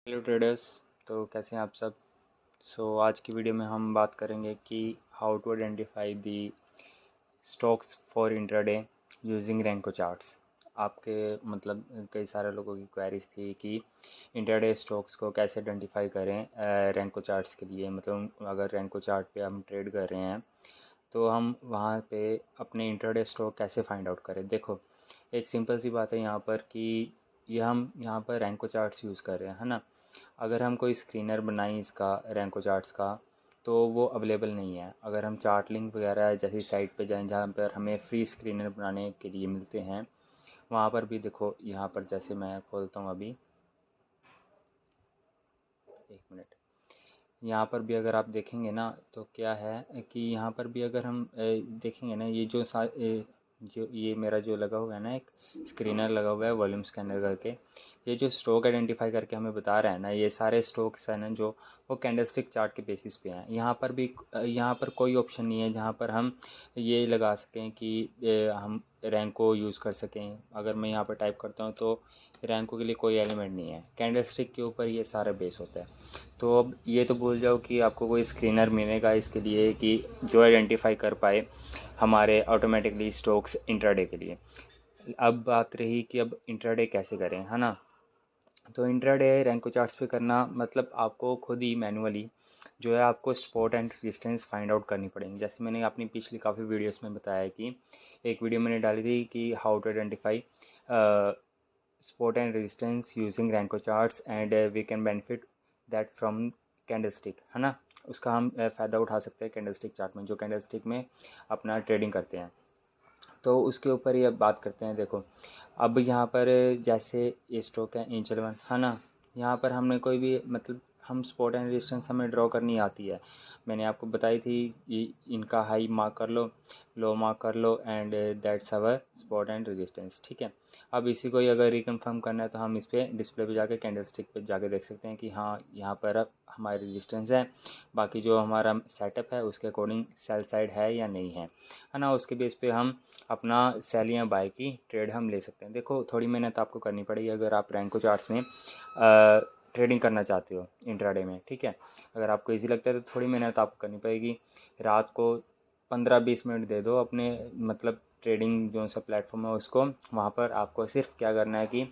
Hello traders. तो कैसे हैं आप सब। आज की वीडियो में हम बात करेंगे कि how to identify the stocks for intraday using Renko charts. आपके मतलब कई सारे लोगों की क्वेरीज थी कि इंट्राडे स्टॉक्स को कैसे आइडेंटिफाई करें रैंको चार्ट्स के लिए। मतलब अगर रैंको चार्ट पे हम ट्रेड कर रहे हैं तो हम वहाँ पे अपने इंट्राडे स्टॉक कैसे फाइंड आउट करें। देखो, एक सिंपल सी बात है यहाँ पर कि ये हम यहाँ पर रैंको चार्ट्स यूज़ कर रहे हैं, है ना। अगर हम कोई स्क्रीनर बनाएं इसका रैंको चार्ट्स का तो वो अवेलेबल नहीं है। अगर हम चार्ट लिंक वगैरह जैसी साइट पे जाएं जहाँ पर हमें फ्री स्क्रीनर बनाने के लिए मिलते हैं, वहाँ पर भी देखो, यहाँ पर जैसे मैं खोलता हूँ अभी, एक मिनट। यहाँ पर भी अगर आप देखेंगे ना तो क्या है कि यहाँ पर भी अगर हम देखेंगे ना, ये जो ये मेरा जो लगा हुआ है ना, एक स्क्रीनर लगा हुआ है वॉल्यूम स्कैनर करके, ये जो स्ट्रोक आइडेंटिफाई करके हमें बता रहा है ना, ये सारे स्ट्रोक्स हैं ना जो वो कैंडलस्टिक चार्ट के बेसिस पे हैं। यहाँ पर भी यहाँ पर कोई ऑप्शन नहीं है जहाँ पर हम ये लगा सकें कि हम रैंक को यूज़ कर सकें। अगर मैं यहाँ पर टाइप करता हूँ तो रैंकों के लिए कोई एलिमेंट नहीं है, कैंडलस्टिक के ऊपर ये सारा बेस होता है। तो अब ये तो भूल जाओ कि आपको कोई स्क्रीनर मिलेगा इसके लिए कि जो आइडेंटिफाई कर पाए हमारे ऑटोमेटिकली स्टॉक्स इंट्राडे के लिए। अब बात रही कि अब इंट्राडे कैसे करें, है ना। तो इंट्राडे रैंको चार्ट्स पे करना मतलब आपको खुद ही मैनुअली जो है आपको spot and resistance find out करनी पड़ेगी। जैसे मैंने अपनी पिछली काफ़ी वीडियोस में बताया कि एक वीडियो मैंने डाली थी कि how to identify support and resistance using Renko charts and we can benefit that from candlestick, है ना। उसका हम फ़ायदा उठा सकते हैं कैंडलस्टिक चार्ट में, जो कैंडलस्टिक में अपना ट्रेडिंग करते हैं। तो उसके ऊपर ही अब बात करते हैं। देखो, अब यहाँ पर जैसे ये स्टॉक है एंजल वन, है ना। यहाँ पर हमने कोई भी मतलब हम सपोर्ट एंड रेजिस्टेंस हमें ड्रॉ करनी आती है। मैंने आपको बताई थी कि इनका हाई मार्क कर लो, लो मार्क कर लो and that's our support and resistance, ठीक है। अब इसी को ही अगर रिकन्फर्म करना है तो हम इस पर डिस्प्ले पे जाके कैंडलस्टिक पे जाके देख सकते हैं कि हाँ, यहाँ पर अब हमारी रेजिस्टेंस है। बाकी जो हमारा सेटअप है उसके अकॉर्डिंग सेल साइड है या नहीं है ना। उसके बेस पे हम अपना सेल या बाय की ट्रेड हम ले सकते हैं। देखो, थोड़ी मेहनत आपको करनी पड़ेगी अगर आप रैंको चार्ट्स में ट्रेडिंग करना चाहते हो इंट्राडे में, ठीक है। अगर आपको इजी लगता है तो थोड़ी मेहनत आपको करनी पड़ेगी। रात को 15-20 मिनट दे दो अपने मतलब ट्रेडिंग जो सा प्लेटफॉर्म है उसको। वहाँ पर आपको सिर्फ क्या करना है कि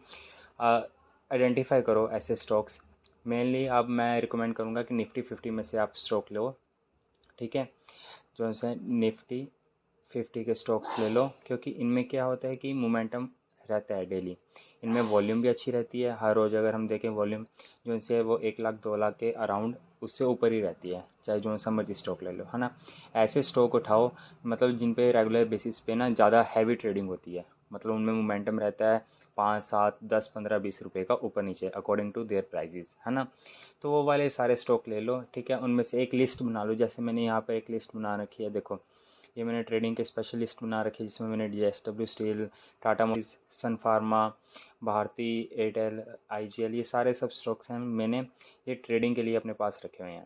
आइडेंटिफाई करो ऐसे स्टॉक्स। मेनली अब मैं रिकमेंड करूँगा कि निफ्टी 50 में से आप स्टॉक लो, ठीक है। जो से निफ्टी 50 के स्टॉक्स ले लो, क्योंकि इनमें क्या होता है कि मोमेंटम रहता है डेली। इनमें वॉल्यूम भी अच्छी रहती है, हर रोज़ अगर हम देखें वॉल्यूम जो से वो 1 लाख 2 लाख के अराउंड उससे ऊपर ही रहती है, चाहे जो सा मर्जी स्टॉक ले लो, है ना। ऐसे स्टॉक उठाओ मतलब जिन पे रेगुलर बेसिस पे ना ज़्यादा हैवी ट्रेडिंग होती है, मतलब उनमें मोमेंटम रहता है 5 7 10 15 20 रुपये का ऊपर नीचे अकॉर्डिंग टू देयर प्राइजेस, है ना। तो वो वाले सारे स्टॉक ले लो, ठीक है। उनमें से एक लिस्ट बना लो, जैसे मैंने यहाँ पर एक लिस्ट बना रखी है। देखो, ये मैंने ट्रेडिंग के स्पेशलिस्ट बना रखे जिसमें मैंने JSW स्टील, टाटा मोटर्स, सन फार्मा, भारती एयरटेल, IGL, ये सारे सब स्टॉक्स हैं मैंने ये ट्रेडिंग के लिए अपने पास रखे हुए हैं।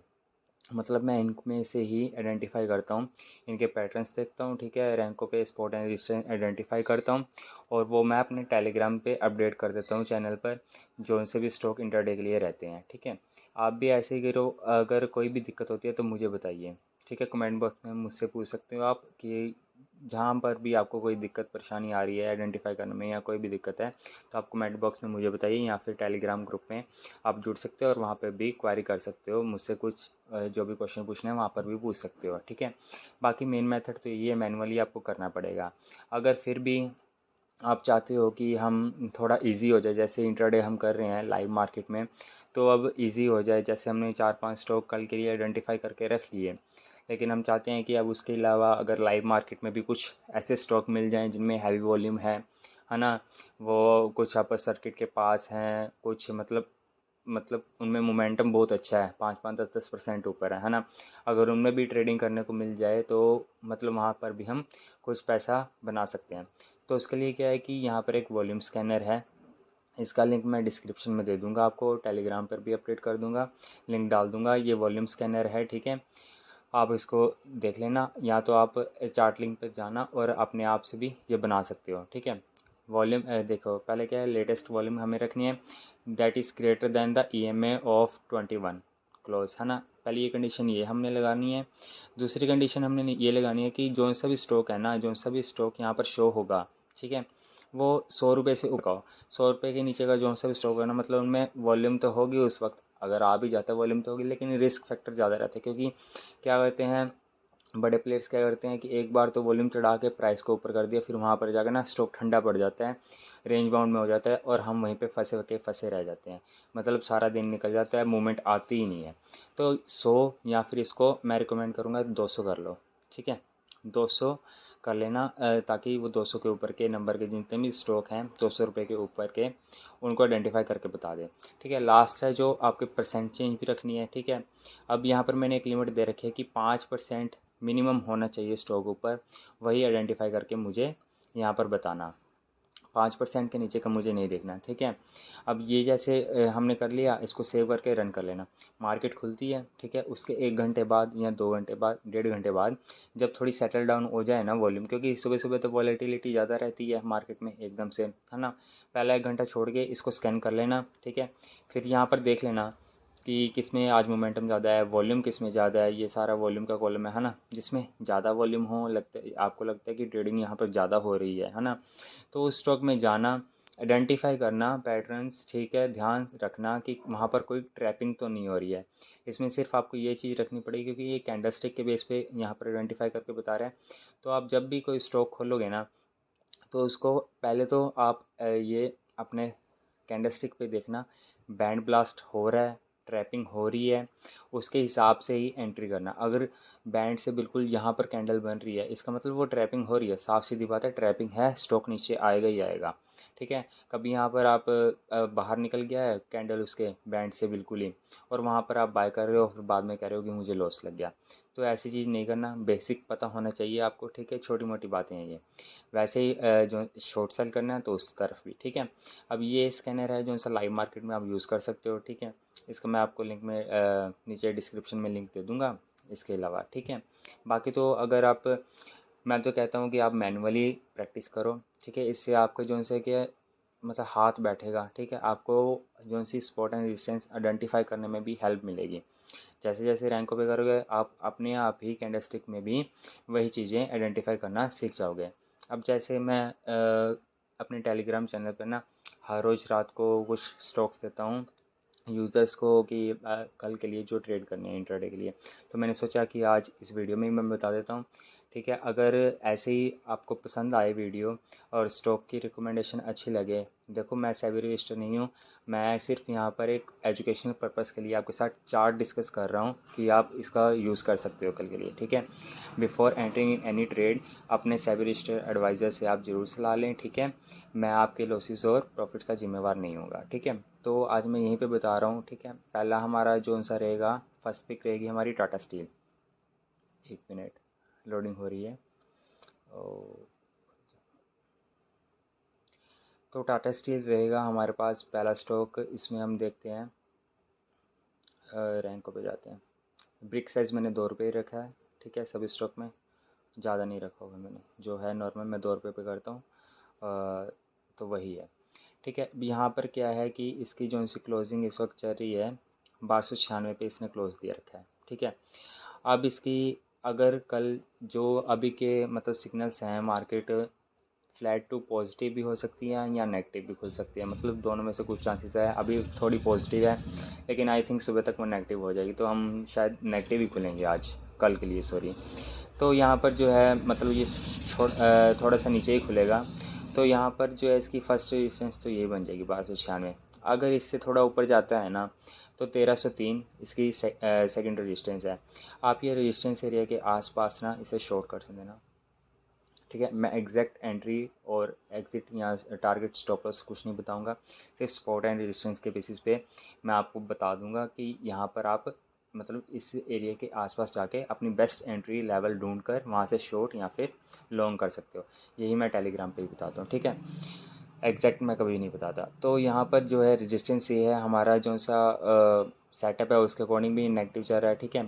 मतलब मैं इनमें से ही आइडेंटिफाई करता हूँ, इनके पैटर्न्स देखता हूँ, ठीक है। रैंकों पे स्पॉट एंड रेजिस्टेंस आइडेंटिफाई करता हूँ और वो मैं अपने टेलीग्राम पे अपडेट कर देता हूँ चैनल पर, जो उनसे भी स्टॉक इंटरडे के लिए रहते हैं, ठीक है। आप भी ऐसे ही करो। अगर कोई भी दिक्कत होती है तो मुझे बताइए, ठीक है। कमेंट बॉक्स में मुझसे पूछ सकते हो आप कि जहाँ पर भी आपको कोई दिक्कत परेशानी आ रही है आइडेंटिफाई करने में या कोई भी दिक्कत है तो आप कमेंट बॉक्स में मुझे बताइए, या फिर टेलीग्राम ग्रुप में आप जुड़ सकते हो और वहाँ पर भी क्वेरी कर सकते हो मुझसे। कुछ जो भी क्वेश्चन पूछने हैं वहाँ पर भी पूछ सकते हो, ठीक है। बाकी मेन मेथड तो ये मैनुअली आपको करना पड़ेगा। अगर फिर भी आप चाहते हो कि हम थोड़ा इजी हो जाए, जैसे इंट्राडे हम कर रहे हैं लाइव मार्केट में, तो अब इजी हो जाए। जैसे हमने 4-5 स्टॉक कल के लिए आइडेंटिफाई करके रख लिए, लेकिन हम चाहते हैं कि अब उसके अलावा अगर लाइव मार्केट में भी कुछ ऐसे स्टॉक मिल जाएं जिनमें हैवी वॉल्यूम है ना। वो कुछ अपर सर्किट के पास हैं, कुछ मतलब उनमें मोमेंटम बहुत अच्छा है, 5-5 10-10% ऊपर है ना। अगर उनमें भी ट्रेडिंग करने को मिल जाए तो मतलब वहाँ पर भी हम कुछ पैसा बना सकते हैं। तो उसके लिए क्या है कि यहाँ पर एक वॉल्यूम स्कैनर है, इसका लिंक मैं डिस्क्रिप्शन में दे दूँगा, आपको टेलीग्राम पर भी अपडेट कर दूँगा, लिंक डाल दूँगा। ये वॉल्यूम स्कैनर है, ठीक है। आप इसको देख लेना, या तो आप चार्ट लिंक पर जाना और अपने आप से भी ये बना सकते हो, ठीक है। वॉल्यूम देखो पहले क्या है, लेटेस्ट वॉल्यूम हमें रखनी है that is greater than the EMA of 21 close, है ना। पहले ये कंडीशन ये हमने लगानी है। दूसरी कंडीशन हमने ये लगानी है कि जो सा भी स्टॉक है ना, जो सा भी स्टॉक यहाँ पर शो होगा, ठीक है, वो 100 रुपये से ऊपर हो। 100 रुपये के नीचे का जो सा भी स्टॉक है ना, मतलब उनमें वॉल्यूम तो होगी उस वक्त, अगर आ भी जाता है वॉल्यूम तो होगी, लेकिन रिस्क फैक्टर ज़्यादा रहता है। क्योंकि क्या कहते हैं, बड़े प्लेयर्स क्या करते हैं कि एक बार तो वॉल्यूम चढ़ा के प्राइस को ऊपर कर दिया, फिर वहाँ पर जाकर ना स्टॉक ठंडा पड़ जाता है, रेंज बाउंड में हो जाता है, और हम वहीं पे फंसे रह जाते हैं। मतलब सारा दिन निकल जाता है, मूवमेंट आती ही नहीं है। तो 100 या फिर इसको मैं रिकमेंड करूँगा 200 कर लो, ठीक है, 200 कर लेना, ताकि वो 200 के ऊपर के नंबर के जितने भी स्टॉक हैं 200 रुपये के ऊपर के, उनको आइडेंटिफाई करके बता दें, ठीक है। लास्ट है जो आपके परसेंट चेंज भी रखनी है, ठीक है। अब यहाँ पर मैंने एक लिमिट दे रखी है कि 5% मिनिमम होना चाहिए स्टॉक ऊपर, वही आइडेंटिफाई करके मुझे यहाँ पर बताना। 5% के नीचे का मुझे नहीं देखना, ठीक है। अब ये जैसे हमने कर लिया, इसको सेव करके रन कर लेना। मार्केट खुलती है, ठीक है, उसके 1 घंटे बाद या 2 घंटे बाद, 1.5 घंटे बाद, जब थोड़ी सेटल डाउन हो जाए ना वॉल्यूम, क्योंकि सुबह सुबह तो वॉलेटिलिटी ज़्यादा रहती है मार्केट में एकदम से, है ना। पहला 1 घंटा छोड़ के इसको स्कैन कर लेना, ठीक है। फिर यहाँ पर देख लेना कि किस में आज मोमेंटम ज़्यादा है, वॉल्यूम किस में ज़्यादा है। ये सारा वॉल्यूम का कॉलम है ना, जिसमें ज़्यादा वॉल्यूम हो, लगता है आपको लगता है कि ट्रेडिंग यहाँ पर ज़्यादा हो रही है ना, तो उस स्टॉक में जाना, आइडेंटिफाई करना पैटर्न्स, ठीक है, ध्यान रखना कि वहाँ पर कोई ट्रैपिंग तो नहीं हो रही है। इसमें सिर्फ आपको ये चीज़ रखनी पड़ेगी, क्योंकि ये कैंडलस्टिक के बेस पे यहाँ पर आइडेंटिफाई करके बता रहा है। तो आप जब भी कोई स्टॉक खोलोगे ना, तो उसको पहले तो आप ये अपने कैंडलस्टिक पे देखना, बैंड ब्लास्ट हो रहा है, ट्रैपिंग हो रही है, उसके हिसाब से ही एंट्री करना। अगर बैंड से बिल्कुल यहाँ पर कैंडल बन रही है, इसका मतलब वो ट्रैपिंग हो रही है, साफ सीधी बात है, ट्रैपिंग है, स्टॉक नीचे आएगा ही आएगा, ठीक है। कभी यहाँ पर आप बाहर निकल गया है कैंडल उसके बैंड से बिल्कुल ही, और वहाँ पर आप बाय कर रहे हो, फिर बाद में कह रहे हो कि मुझे लॉस लग गया, तो ऐसी चीज़ नहीं करना। बेसिक पता होना चाहिए आपको, ठीक है, छोटी मोटी बातें हैं ये। वैसे ही जो शॉर्ट सेल करना है तो उस तरफ भी, ठीक है। अब ये स्कैनर है जो सा लाइव मार्केट में आप यूज़ कर सकते हो, ठीक है। इसका मैं आपको लिंक में नीचे डिस्क्रिप्शन में लिंक दे दूँगा इसके अलावा, ठीक है। बाकी तो अगर आप, मैं तो कहता हूँ कि आप मैनुअली प्रैक्टिस करो, ठीक है। इससे आपको जो से कि मतलब हाथ बैठेगा, ठीक है, आपको जो सी स्पॉट एंड रेजिस्टेंस आइडेंटिफाई करने में भी हेल्प मिलेगी। जैसे जैसे रैंकों पे करोगे, आप अपने आप ही कैंडलस्टिक में भी वही चीज़ें आइडेंटिफाई करना सीख जाओगे। अब जैसे मैं अपने टेलीग्राम चैनल पर ना हर रोज़ रात को कुछ स्टॉक्स देता हूँ यूज़र्स को कि कल के लिए जो ट्रेड करने हैं इंट्राडे के लिए, तो मैंने सोचा कि आज इस वीडियो में ही मैं बता देता हूँ, ठीक है। अगर ऐसे ही आपको पसंद आए वीडियो और स्टॉक की रिकमेंडेशन अच्छी लगे, देखो मैं सेबी रजिस्टर नहीं हूँ, मैं सिर्फ यहाँ पर एक एजुकेशनल पर्पज़ के लिए आपके साथ चार्ट डिस्कस कर रहा हूँ कि आप इसका यूज़ कर सकते हो कल के लिए, ठीक है। Before entering in any trade अपने सेबी रजिस्टर एडवाइज़र से आप ज़रूर सलाह लें, ठीक है। मैं आपके लॉसेस और प्रॉफिट का जिम्मेवार नहीं होगा, ठीक है। तो आज मैं यहीं पे बता रहा हूँ, ठीक है। पहला हमारा जो सा रहेगा, फर्स्ट पिक रहेगी हमारी टाटा स्टील। 1 मिनट, लोडिंग हो रही है। तो टाटा स्टील रहेगा हमारे पास पहला स्टॉक। इसमें हम देखते हैं, रैंकों पे जाते हैं। ब्रिक साइज़ मैंने 2 रुपये ही रखा है, ठीक है, सभी स्टॉक में ज़्यादा नहीं रखा होगा मैंने, जो है नॉर्मल मैं 2 रुपये पे करता हूँ, तो वही है, ठीक है। अब यहाँ पर क्या है कि इसकी जो सी क्लोजिंग इस वक्त चल रही है 1296 पे इसने क्लोज़ दिया रखा है, ठीक है। अब इसकी अगर कल जो अभी के मतलब सिग्नल्स हैं, मार्केट फ्लैट टू पॉजिटिव भी हो सकती है या नेगेटिव भी खुल सकती है, मतलब दोनों में से कुछ चांसेस है। अभी थोड़ी पॉजिटिव है, लेकिन आई थिंक सुबह तक वो नेगेटिव हो जाएगी, तो हम शायद नेगेटिव ही खुलेंगे आज, कल के लिए सॉरी। तो यहाँ पर जो है मतलब ये थोड़ा सा नीचे ही खुलेगा, तो यहाँ पर जो है इसकी फ़र्स्ट रेजिस्टेंस तो यही बन जाएगी 1296। अगर इससे थोड़ा ऊपर जाता है ना, तो 1303 इसकी सेकंड रेजिस्टेंस है। आप ये रेजिस्टेंस एरिया के आसपास ना इसे शॉर्ट कर देना, ठीक है। मैं एग्जैक्ट एंट्री और एग्ज़िट या टारगेट स्टॉप लॉस कुछ नहीं बताऊंगा, सिर्फ सपोर्ट एंड रेजिस्टेंस के बेसिस पे मैं आपको बता दूंगा कि यहाँ पर आप मतलब इस एरिया के आसपास जाके अपनी बेस्ट एंट्री लेवल ढूंढ कर वहाँ से शॉर्ट या फिर लॉन्ग कर सकते हो। यही मैं टेलीग्राम पे ही बताता हूँ, ठीक है। एग्जैक्ट मैं कभी नहीं बताता। तो यहाँ पर जो है रेजिस्टेंस ये है, हमारा जो सा सेटअप है उसके अकॉर्डिंग भी नेगेटिव चल रहा है, ठीक है।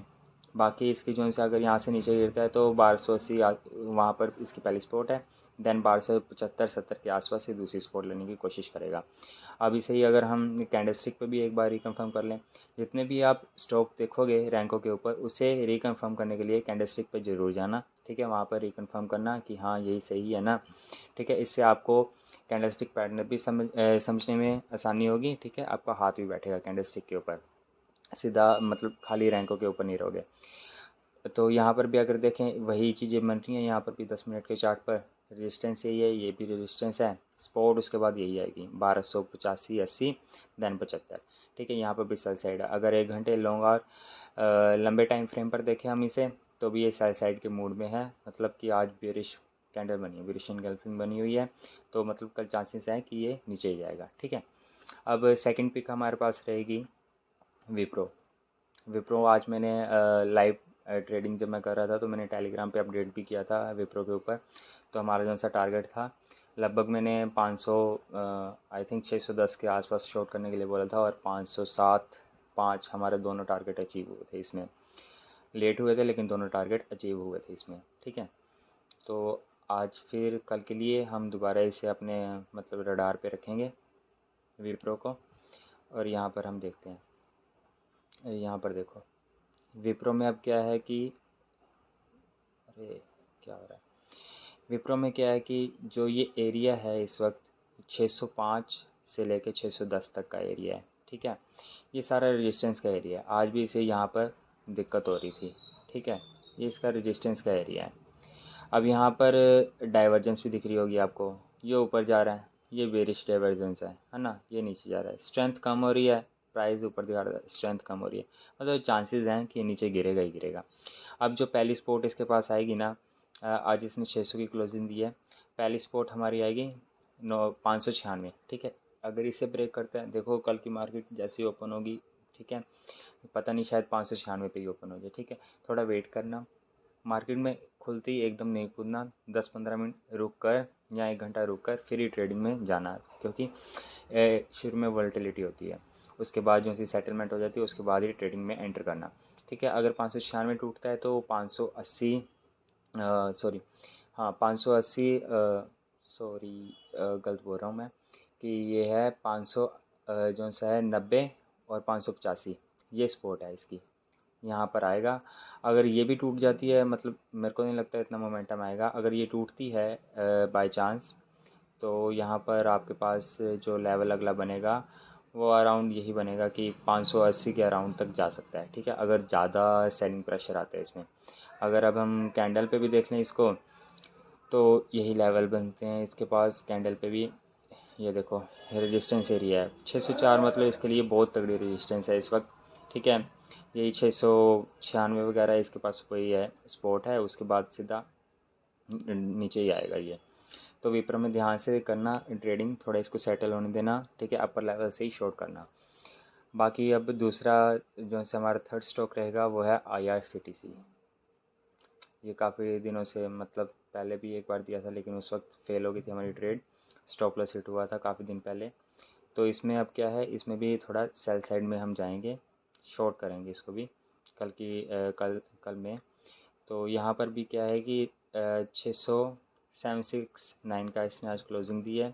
बाकी इसकी जो से अगर यहाँ से नीचे गिरता है तो 1280 वहाँ पर इसकी पहली स्पॉट है, देन 1275-70 के आसपास से दूसरी स्पॉट लेने की कोशिश करेगा। अब इसे ही अगर हम कैंडलस्टिक पे भी एक बार रिकन्फर्म कर लें, जितने भी आप स्टॉक देखोगे रैंकों के ऊपर, उसे रिकन्फर्म करने के लिए कैंडलस्टिक पे ज़रूर जाना, ठीक है। वहाँ पर रिकन्फर्म करना कि हाँ यही सही है ना, ठीक है। इससे आपको कैंडलस्टिक पैटर्न भी समझने में आसानी होगी, ठीक है। आपका हाथ भी बैठेगा कैंडलस्टिक के ऊपर, सीधा मतलब खाली रैंकों के ऊपर नहीं रहोगे। तो यहाँ पर भी अगर देखें वही चीज़ें बन रही हैं, यहाँ पर भी 10 मिनट के चार्ट पर रेजिस्टेंस यही है, ये भी रेजिस्टेंस है, सपोर्ट उसके बाद यही आएगी 1285 80 देन 75, ठीक है। यहाँ पर भी सेल साइड है। अगर 1 घंटे लॉन्ग और लंबे टाइम फ्रेम पर देखें हम इसे, तो भी ये सेल साइड के मूड में है, मतलब कि आज बेरिश कैंडल बनी है, बेरिश एनगल्फिंग बनी हुई है, तो मतलब कल चांसेस हैं कि ये नीचे ही जाएगा, ठीक है। अब सेकंड पिक हमारे पास रहेगी विप्रो। विप्रो आज मैंने लाइव ट्रेडिंग जब मैं कर रहा था तो मैंने टेलीग्राम पे अपडेट भी किया था विप्रो के ऊपर। तो हमारा जो सा टारगेट था लगभग मैंने 500 आई थिंक 610 के आसपास शॉर्ट करने के लिए बोला था, और 507 5 हमारे दोनों टारगेट अचीव हुए थे इसमें। लेट हुए थे लेकिन दोनों टारगेट अचीव हुए थे इसमें, ठीक है। तो आज फिर कल के लिए हम दोबारा इसे अपने मतलब रडार पे रखेंगे विप्रो को। और यहाँ पर हम देखते हैं, यहाँ पर देखो विप्रो में अब क्या है कि अरे क्या हो रहा है, विप्रो में क्या है कि जो ये एरिया है इस वक्त 605 से लेके 610 तक का एरिया है, ठीक है। ये सारा रेजिस्टेंस का एरिया है, आज भी इसे यहाँ पर दिक्कत हो रही थी, ठीक है। ये इसका रेजिस्टेंस का एरिया है। अब यहाँ पर डाइवर्जेंस भी दिख रही होगी आपको, ये ऊपर जा रहा है, ये बेरिश डाइवर्जेंस है ना, ये नीचे जा रहा है, स्ट्रेंथ कम हो रही है, प्राइस ऊपर दिखा रहा है, स्ट्रेंथ कम हो रही है, मतलब चांसेस हैं कि नीचे गिरेगा ही गिरेगा। अब जो पहली स्पोर्ट इसके पास आएगी ना, आज इसने 600 की क्लोजिंग दी है, पहली स्पोर्ट हमारी आएगी 596, ठीक है। अगर इसे ब्रेक करते हैं, देखो कल की मार्केट जैसी ओपन होगी, ठीक है, पता नहीं शायद 596 पे ही ओपन हो जाए, ठीक है। थोड़ा वेट करना, मार्केट में खुलते ही एकदम नहीं कूदना, 10-15 मिनट रुक कर या 1 घंटा रुक कर फिर ही ट्रेडिंग में जाना है, क्योंकि शुरू में वोलेटिलिटी होती है, उसके बाद जो सी सेटलमेंट हो जाती है उसके बाद ही ट्रेडिंग में एंटर करना, ठीक है। अगर 596 टूटता है तो 580 सॉरी हाँ 580 सॉरी गलत बोल रहा हूँ मैं, कि ये है 500 जो सा है 90 और 585, ये स्पोर्ट है इसकी, यहाँ पर आएगा। अगर ये भी टूट जाती है, मतलब मेरे को नहीं लगता इतना मोमेंटम आएगा, अगर ये टूटती है बाय चांस, तो यहाँ पर आपके पास जो लेवल अगला बनेगा वो अराउंड यही बनेगा कि 580 के अराउंड तक जा सकता है, ठीक है। अगर ज़्यादा सेलिंग प्रेशर आता है इसमें। अगर अब हम कैंडल पे भी देख लें इसको, तो यही लेवल बनते हैं इसके पास कैंडल पे भी। ये देखो रेजिस्टेंस एरिया है 604, मतलब इसके लिए बहुत तगड़ी रेजिस्टेंस है इस वक्त, ठीक है। यही 696 वगैरह इसके पास वही है स्पॉट है, उसके बाद सीधा नीचे ही आएगा ये। तो विप्रो में ध्यान से करना ट्रेडिंग, थोड़ा इसको सेटल होने देना, ठीक है, अपर लेवल से ही शॉर्ट करना। बाकी अब दूसरा जो से हमारा थर्ड स्टॉक रहेगा वो है IRCTC। ये काफ़ी दिनों से, मतलब पहले भी एक बार दिया था लेकिन उस वक्त फेल हो गई थी हमारी ट्रेड, स्टॉप लॉस हिट हुआ था काफ़ी दिन पहले। तो इसमें अब क्या है, इसमें भी थोड़ा सेल साइड में हम जाएंगे, शॉर्ट करेंगे इसको भी कल में। तो यहाँ पर भी क्या है कि 676.9 का इसने आज क्लोजिंग दी है।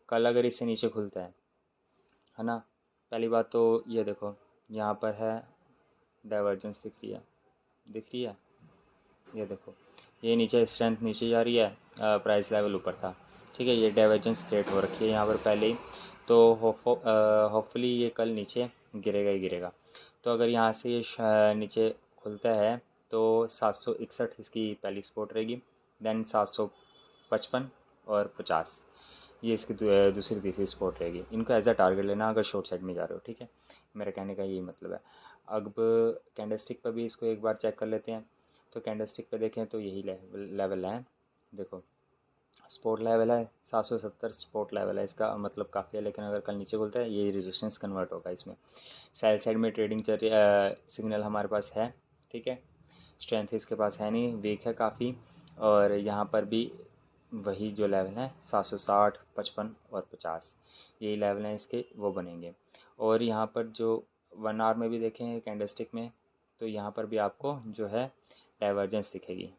कल अगर इससे नीचे खुलता है ना, पहली बात तो ये देखो यहाँ पर है डाइवर्जेंस दिख रही है, ये देखो ये नीचे स्ट्रेंथ नीचे जा रही है, प्राइस लेवल ऊपर था, ठीक है। ये डाइवर्जेंस क्रिएट हो रखी है यहाँ पर पहले ही, तो होपफुली ये कल नीचे गिरेगा ही गिरेगा। तो अगर यहाँ से ये नीचे खुलता है तो 761 इसकी पहली सपोर्ट रहेगी, देन 755 और 50 ये इसकी दूसरी तीसरी सपोर्ट रहेगी। इनको एज अ टारगेट लेना अगर शॉर्ट साइड में जा रहे हो, ठीक है। मेरा कहने का यही मतलब है। अब कैंडलस्टिक पर भी इसको एक बार चेक कर लेते हैं। तो कैंडलस्टिक पे देखें तो यही लेवल है, देखो सपोर्ट लेवल है 770 सपोर्ट लेवल है इसका, मतलब काफ़ी है। लेकिन अगर कल नीचे बोलता है ये रेजिस्टेंस कन्वर्ट होगा इसमें। सेल साइड में ट्रेडिंग चल रही, सिग्नल हमारे पास है, ठीक है। स्ट्रेंथ इसके पास है नहीं, वीक है काफ़ी। और यहाँ पर भी वही जो लेवल है 760 55 और 50 यही लेवल हैं इसके, वो बनेंगे। और यहाँ पर जो 1 आवर में भी देखें कैंडलस्टिक में, तो यहाँ पर भी आपको जो है डाइवर्जेंस दिखेगी,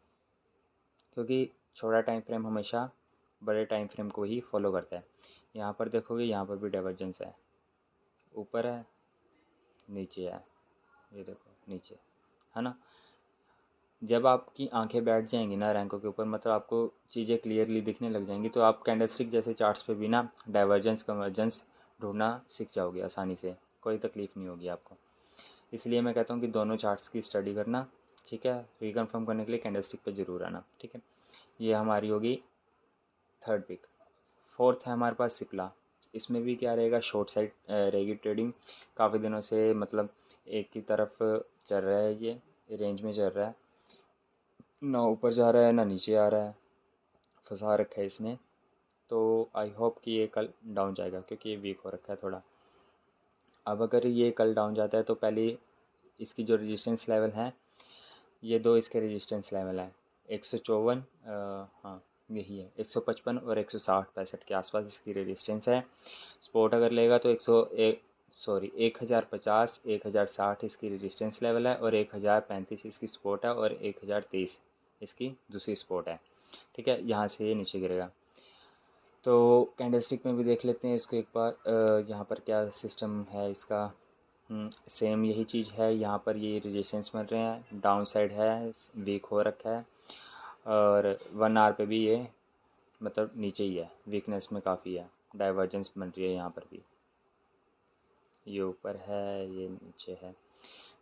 क्योंकि छोटा टाइम फ्रेम हमेशा बड़े टाइम फ्रेम को ही फॉलो करता है। यहाँ पर देखोगे, यहाँ पर भी डाइवर्जेंस है, ऊपर है नीचे है, ये देखो नीचे है ना। जब आपकी आंखें बैठ जाएंगी ना रैंकों के ऊपर, मतलब आपको चीज़ें क्लियरली दिखने लग जाएंगी, तो आप कैंडलस्टिक जैसे चार्ट्स पे भी ना डाइवर्जेंस कन्वर्जेंस ढूंढना सीख जाओगे आसानी से, कोई तकलीफ़ नहीं होगी आपको। इसलिए मैं कहता हूँ कि दोनों चार्ट्स की स्टडी करना, ठीक है। रिकन्फर्म करने के लिए कैंडलस्टिक पे ज़रूर आना, ठीक है। ये हमारी होगी थर्ड पिक। फोर्थ है हमारे पास सिप्ला। इसमें भी क्या रहेगा, शॉर्ट साइड रहेगी ट्रेडिंग। काफ़ी दिनों से मतलब एक की तरफ चल रहा है, ये रेंज में चल रहा है, ना ऊपर जा रहा है ना नीचे आ रहा है, फंसा रखा है इसने। तो आई होप कि ये कल डाउन जाएगा, क्योंकि ये वीक हो रखा है थोड़ा। अब अगर ये कल डाउन जाता है तो पहले इसकी जो रेजिस्टेंस लेवल है, ये दो इसके रेजिस्टेंस लेवल है, 154, हाँ यही है, 155 और 160-65 के आसपास इसकी रेजिस्टेंस है। स्पोर्ट अगर लेगा तो 101, सॉरी 1050, 1060 इसकी रेजिस्टेंस लेवल है, और 1035 इसकी स्पोर्ट है, और 1023 इसकी दूसरी स्पोर्ट है, ठीक है। यहाँ से ये नीचे गिरेगा। तो कैंडलस्टिक में भी देख लेते हैं इसको एक बार, यहाँ पर क्या सिस्टम है इसका। सेम यही चीज़ है, यहाँ पर ये रेजिस्टेंस बन रहे हैं, डाउन साइड है, वीक हो रखा है, और 1 आवर पे भी ये मतलब नीचे ही है, वीकनेस में काफ़ी है, डाइवर्जेंस बन रही है यहाँ पर भी, ये ऊपर है ये नीचे है,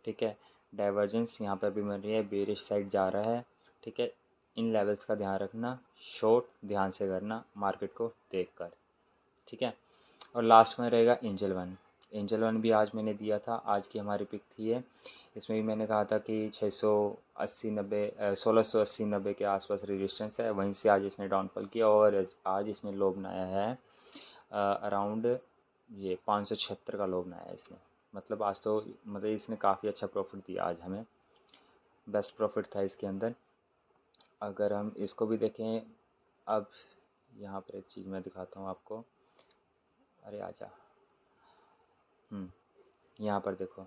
ठीक है। डाइवर्जेंस यहाँ पर भी बन रही है, बेरिश साइड जा रहा है, ठीक है। इन लेवल्स का ध्यान रखना, शॉर्ट ध्यान से करना मार्केट को देखकर, ठीक है। और लास्ट में रहेगा एंजल वन। एंजल वन भी आज मैंने दिया था, आज की हमारी पिक थी ये। इसमें भी मैंने कहा था कि 680-90, 1680-90 के आसपास रेजिस्टेंस है, वहीं से आज इसने डाउनफॉल किया, और आज इसने लो बनाया है अराउंड ये 576 का लो बनाया है इसने। मतलब आज तो मतलब इसने काफ़ी अच्छा प्रॉफिट दिया आज हमें, बेस्ट प्रॉफिट था इसके अंदर। अगर हम इसको भी देखें, अब यहाँ पर एक चीज़ मैं दिखाता हूँ आपको, अरे आजा, यहाँ पर देखो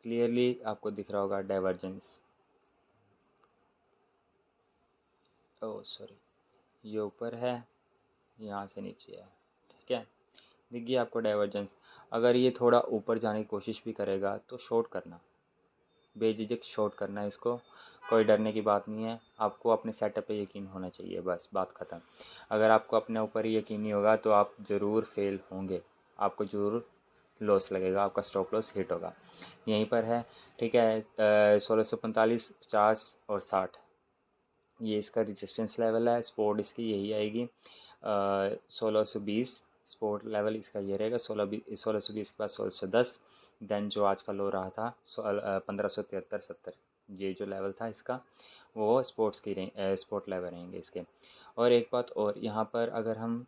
क्लियरली आपको दिख रहा होगा डाइवर्जेंस, ओह सॉरी, ये ऊपर है, यहाँ से नीचे है, ठीक है। दिख गया आपको डाइवर्जेंस। अगर ये थोड़ा ऊपर जाने की कोशिश भी करेगा तो शॉर्ट करना, बेझिझक शॉर्ट करना है इसको, कोई डरने की बात नहीं है। आपको अपने सेटअप पे यकीन होना चाहिए, बस बात ख़त्म। अगर आपको अपने ऊपर ही यकीन नहीं होगा तो आप ज़रूर फेल होंगे, आपको ज़रूर लॉस लगेगा, आपका स्टॉप लॉस हिट होगा। यहीं पर है, ठीक है। 1645, 50 और 60 ये इसका रेजिस्टेंस लेवल है। स्पोर्ट इसकी यही आएगी, 1620 स्पोर्ट लेवल इसका ये रहेगा, 1620 के बाद 1610। देन जो आज का लो रहा था 1573-70, ये जो लेवल था इसका, वो स्पोर्ट्स की स्पोर्ट लेवल रहेंगे इसके। और एक बात और, यहाँ पर अगर हम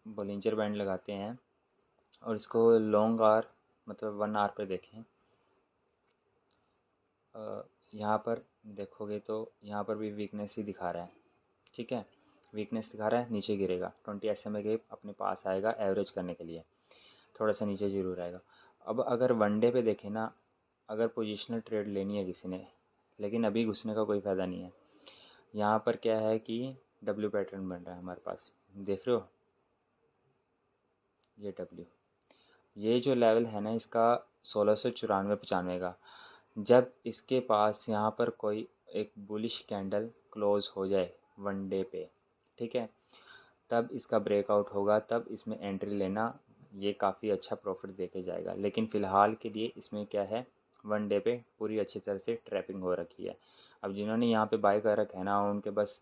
बोलिंजर बैंड लगाते हैं और इसको लॉन्ग आर मतलब 1 आवर पे देखें, यहाँ पर देखोगे तो यहाँ पर भी वीकनेस ही दिखा रहा है, ठीक है। वीकनेस दिखा रहा है, नीचे गिरेगा, 20 SMA के अपने पास आएगा एवरेज करने के लिए, थोड़ा सा नीचे ज़रूर आएगा। अब अगर वनडे पे देखें ना, अगर पोजिशनल ट्रेड लेनी है किसी ने, लेकिन अभी घुसने का कोई फ़ायदा नहीं है। यहाँ पर क्या है कि डब्ल्यू पैटर्न बन रहा है हमारे पास, देख रहे हो, ये डब्ल्यू, ये जो लेवल है ना इसका 1694-95 का, जब इसके पास यहाँ पर कोई एक बुलिश कैंडल क्लोज हो जाए वनडे पे, ठीक है, तब इसका ब्रेकआउट होगा, तब इसमें एंट्री लेना, ये काफ़ी अच्छा प्रॉफिट देके जाएगा। लेकिन फ़िलहाल के लिए इसमें क्या है, वनडे पे पूरी अच्छी तरह से ट्रैपिंग हो रखी है। अब जिन्होंने यहाँ पे बाय कर रखा है ना, उनके बस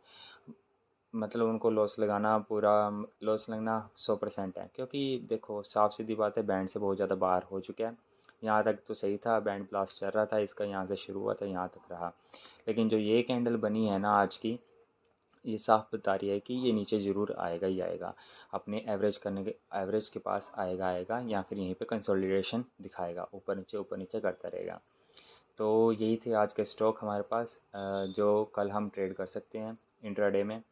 मतलब उनको लॉस लगाना, पूरा लॉस लगना 100% है, क्योंकि देखो साफ सीधी बात है, बैंड से बहुत ज़्यादा बाहर हो चुका है। यहाँ तक तो सही था, बैंड ब्लास्ट चल रहा था इसका, यहाँ से शुरू हुआ था यहाँ तक रहा, लेकिन जो ये कैंडल बनी है ना आज की, ये साफ बता रही है कि ये नीचे ज़रूर आएगा ही आएगा, अपने एवरेज के पास आएगा आएगा, या फिर यहीं पे कंसोलिडेशन दिखाएगा, ऊपर नीचे करता रहेगा। तो यही थे आज के स्टॉक हमारे पास, जो कल हम ट्रेड कर सकते हैं इंट्राडे में।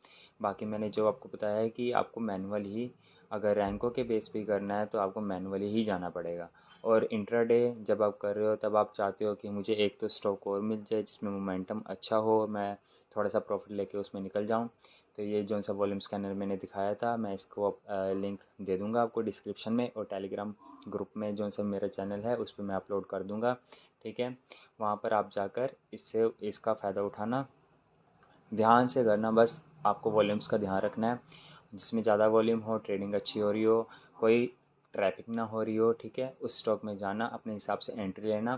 बाकी मैंने जो आपको बताया है कि आपको मैनुअल ही, अगर रैंकों के बेस पे करना है तो आपको मैनुअली ही जाना पड़ेगा, और इंट्राडे जब आप कर रहे हो तब आप चाहते हो कि मुझे एक तो स्टॉक और मिल जाए जिसमें मोमेंटम अच्छा हो, मैं थोड़ा सा प्रॉफिट लेके उसमें निकल जाऊं, तो ये जो सा वॉल्यूम स्कैनर मैंने दिखाया था, मैं इसको लिंक दे दूंगा आपको डिस्क्रिप्शन में, और टेलीग्राम ग्रुप में जो सा मेरा चैनल है उस पर मैं अपलोड कर दूंगा। ठीक है, वहाँ पर आप जाकर इससे इसका फ़ायदा उठाना, ध्यान से करना, बस आपको वॉल्यूम्स का ध्यान रखना है, जिसमें ज़्यादा वॉल्यूम हो, ट्रेडिंग अच्छी हो रही हो, कोई ट्रैफिक ना हो रही हो, ठीक है, उस स्टॉक में जाना, अपने हिसाब से एंट्री लेना।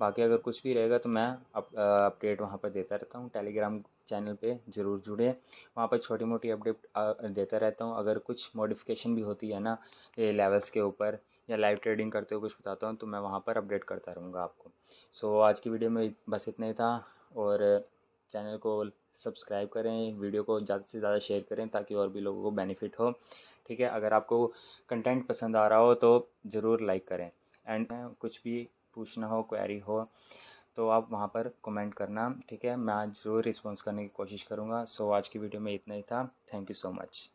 बाकी अगर कुछ भी रहेगा तो मैं अपडेट वहाँ पर देता रहता हूँ, टेलीग्राम चैनल पे ज़रूर जुड़े, वहाँ पर छोटी मोटी अपडेट देता रहता हूँ। अगर कुछ मॉडिफिकेशन भी होती है ना ये लेवल्स के ऊपर, या लाइव ट्रेडिंग करते हुए कुछ बताता हूँ, तो मैं वहाँ पर अपडेट करता रहूँगा आपको। सो आज की वीडियो में बस इतना ही था, और चैनल को सब्सक्राइब करें, वीडियो को ज़्यादा से ज़्यादा शेयर करें ताकि और भी लोगों को बेनिफिट हो। ठीक है, अगर आपको कंटेंट पसंद आ रहा हो तो ज़रूर लाइक करें, एंड कुछ भी पूछना हो, क्वेरी हो, तो आप वहाँ पर कमेंट करना। ठीक है, मैं आज ज़रूर रिस्पॉन्स करने की कोशिश करूँगा। सो आज की वीडियो में इतना ही था। Thank you so much.